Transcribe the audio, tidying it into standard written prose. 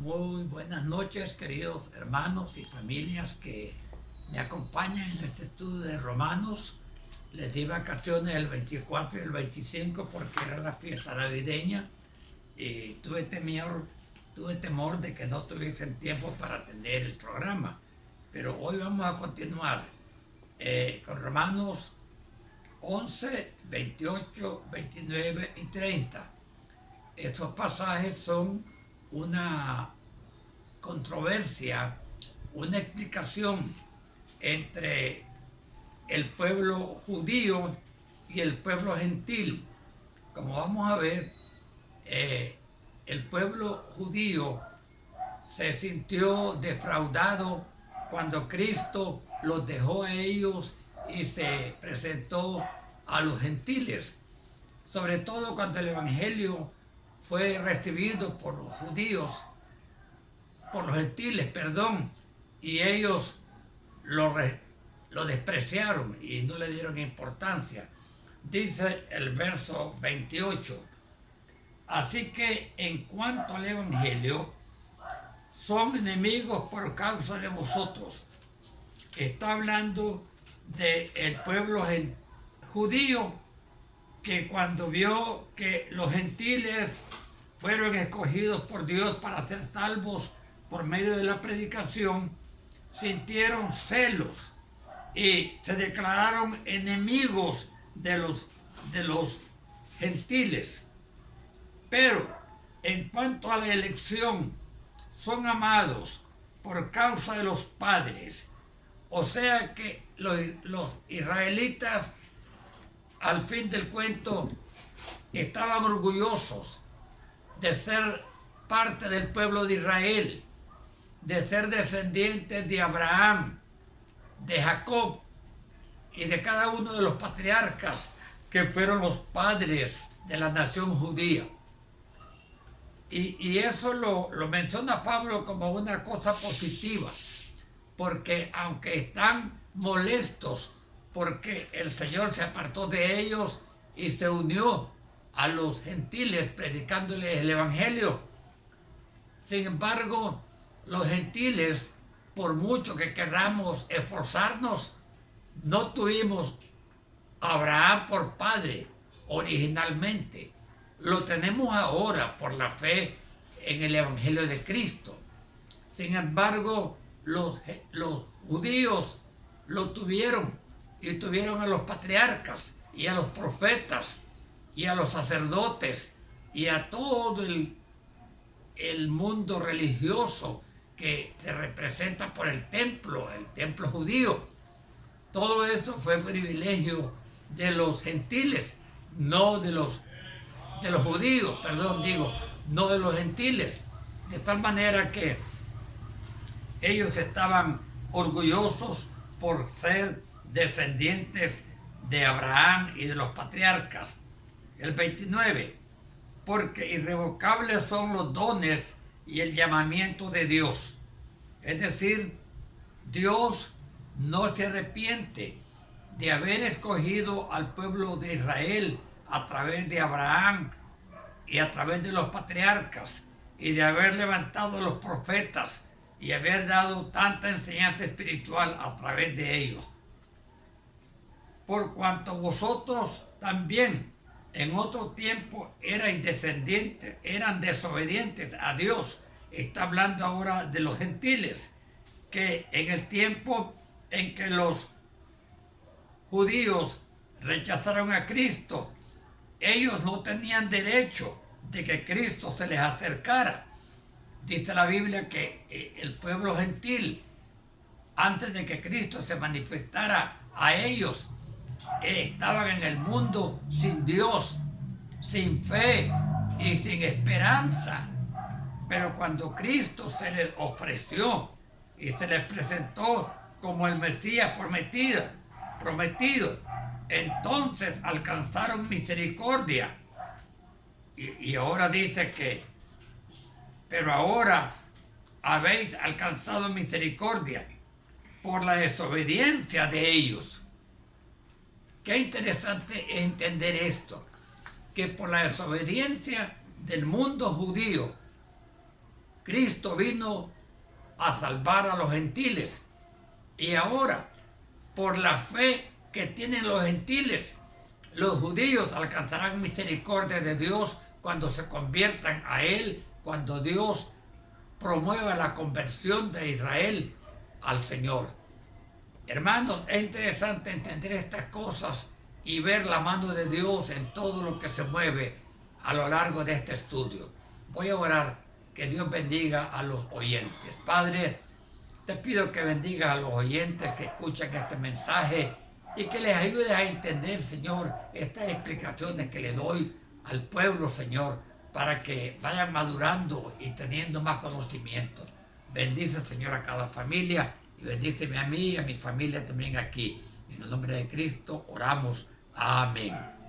Muy buenas noches, queridos hermanos y familias que me acompañan en este estudio de Romanos. Les di vacaciones el 24 y el 25 porque era la fiesta navideña y tuve temor de que no tuviesen tiempo para atender el programa. Pero hoy vamos a continuar con Romanos 11, 28, 29 y 30. Estos pasajes son una controversia, una explicación entre el pueblo judío y el pueblo gentil. Como vamos a ver, el pueblo judío se sintió defraudado cuando Cristo los dejó a ellos y se presentó a los gentiles, sobre todo cuando el Evangelio fue recibido por los judíos, por los gentiles, perdón, y ellos lo despreciaron y no le dieron importancia. Dice el verso 28, así que en cuanto al Evangelio, son enemigos por causa de vosotros. Está hablando del pueblo judío que cuando vio que los gentiles fueron escogidos por Dios para ser salvos por medio de la predicación, sintieron celos y se declararon enemigos de los gentiles. Pero en cuanto a la elección, son amados por causa de los padres. O sea que los israelitas, al fin del cuento, estaban orgullosos de ser parte del pueblo de Israel, de ser descendientes de Abraham, de Jacob y de cada uno de los patriarcas que fueron los padres de la nación judía. Y eso lo menciona Pablo como una cosa positiva, porque aunque están molestos porque el Señor se apartó de ellos y se unió a los gentiles predicándoles el Evangelio, sin embargo, los gentiles, por mucho que queramos esforzarnos, no tuvimos a Abraham por padre originalmente. Lo tenemos ahora por la fe en el Evangelio de Cristo. Sin embargo, los judíos lo tuvieron y tuvieron a los patriarcas y a los profetas y a los sacerdotes y a todo el mundo religioso que se representa por el templo judío. Todo eso fue privilegio de los gentiles, no de los judíos, no de los gentiles. De tal manera que ellos estaban orgullosos por ser descendientes de Abraham y de los patriarcas. El 29, porque irrevocables son los dones y el llamamiento de Dios. Es decir, Dios no se arrepiente de haber escogido al pueblo de Israel a través de Abraham y a través de los patriarcas y de haber levantado a los profetas y haber dado tanta enseñanza espiritual a través de ellos. Por cuanto vosotros también en otro tiempo eran desobedientes a Dios. Está hablando ahora de los gentiles, que en el tiempo en que los judíos rechazaron a Cristo, ellos no tenían derecho de que Cristo se les acercara. Dice la Biblia que el pueblo gentil, antes de que Cristo se manifestara a ellos, estaban en el mundo sin Dios, sin fe y sin esperanza. Pero cuando Cristo se les ofreció y se les presentó como el Mesías prometido, entonces alcanzaron misericordia. Y ahora dice que, pero ahora habéis alcanzado misericordia por la desobediencia de ellos. Qué interesante entender esto, que por la desobediencia del mundo judío, Cristo vino a salvar a los gentiles. Y ahora, por la fe que tienen los gentiles, los judíos alcanzarán misericordia de Dios cuando se conviertan a Él, cuando Dios promueva la conversión de Israel al Señor. Hermanos, es interesante entender estas cosas y ver la mano de Dios en todo lo que se mueve a lo largo de este estudio. Voy a orar, que Dios bendiga a los oyentes. Padre, te pido que bendigas a los oyentes que escuchan este mensaje y que les ayudes a entender, Señor, estas explicaciones que le doy al pueblo, Señor, para que vayan madurando y teniendo más conocimientos. Bendice, Señor, a cada familia y bendíceme a mí y a mi familia también aquí. En el nombre de Cristo oramos. Amén.